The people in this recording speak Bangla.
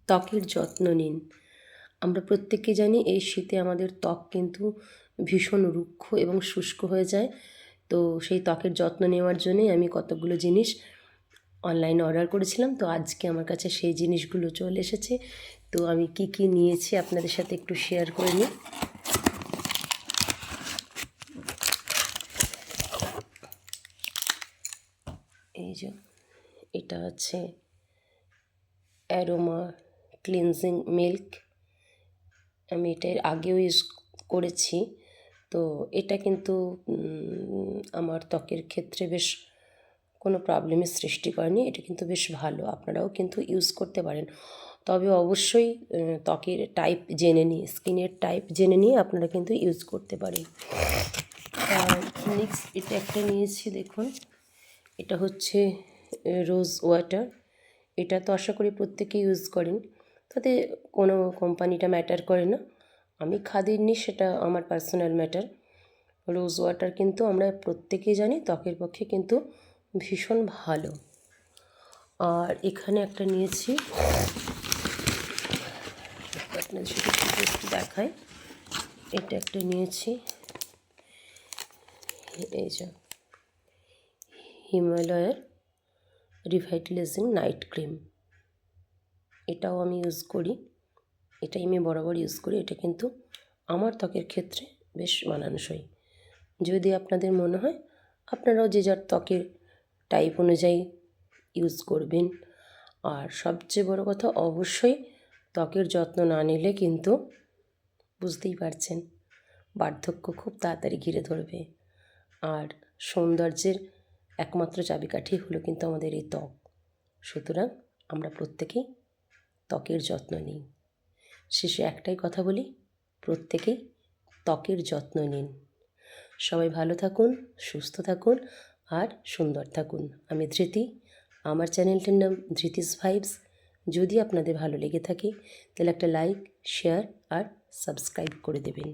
ত্বকের যত্ন নিন। আমরা প্রত্যেকে জানি এই শীতে আমাদের ত্বক কিন্তু ভীষণ রুক্ষ এবং শুষ্ক হয়ে যায়। তো সেই ত্বকের যত্ন নেওয়ার জন্যই আমি কতগুলো জিনিস অনলাইনে অর্ডার করেছিলাম। তো আজকে আমার কাছে সেই জিনিসগুলো চলে এসেছে। তো আমি কি কি নিয়েছি আপনাদের সাথে একটু শেয়ার করে নিই। এই যে এটা হচ্ছে অ্যারোমা ক্লিনজিং মিল্ক। আমি এটা এর আগেও ইউজ করেছি। তো এটা কিন্তু আমার ত্বকের ক্ষেত্রে বেশ কোনো প্রবলেমের সৃষ্টি করেনি। এটা কিন্তু বেশ ভালো, আপনারাও কিন্তু ইউজ করতে পারেন। তবে অবশ্যই ত্বকের টাইপ জেনে নিয়ে, স্কিনের টাইপ জেনে নিয়ে আপনারা কিন্তু ইউজ করতে পারেন। আর নেক্সট এটা একটা নিয়েছি, দেখুন এটা হচ্ছে রোজ ওয়াটার। এটা তো আশা করি প্রত্যেকেই ইউজ করেন, তাতে কোনো কোম্পানিটা ম্যাটার করে না। আমি খাদির নিই, সেটা আমার পার্সোনাল ম্যাটার। রোজ ওয়াটার কিন্তু আমরা প্রত্যেকেই জানি ত্বকের পক্ষে কিন্তু ভীষণ ভালো। আর এখানে একটা নিয়েছি, আপনাদের সাথে একটু দেখায়। এটা একটা নিয়েছি, এই যে হিমালয়ের রিভাইটালাইজিং নাইট ক্রিম। এটাও আমি ইউজ করি, এটাই আমি বরাবর ইউজ করি। এটা কিন্তু আমার ত্বকের ক্ষেত্রে বেশ মানানসই। যদি আপনাদের মনে হয় আপনারাও যে যার ত্বকের টাইপ অনুযায়ী ইউজ করবেন। আর সবচেয়ে বড় কথা, অবশ্যই ত্বকের যত্ন না নিলে কিন্তু বুঝতেই পারছেন বার্ধক্য খুব তাড়াতাড়ি ঘিরে ধরবে। আর সৌন্দর্যের একমাত্র চাবিকাঠি হলো কিন্তু আমাদের এই ত্বক। সুতরাং আমরা প্রত্যেকেই ত্বকের যত্ন নিই। শেষে একটাই কথা বলি, প্রত্যেকেই ত্বকের যত্ন নিন। সবাই ভালো থাকুন, সুস্থ থাকুন আর সুন্দর থাকুন। আমি ধৃতি, আমার চ্যানেলটির নাম ধৃতিস ভাইবস। যদি আপনাদের ভালো লেগে থাকে তাহলে একটা লাইক, শেয়ার আর সাবস্ক্রাইব করে দেবেন।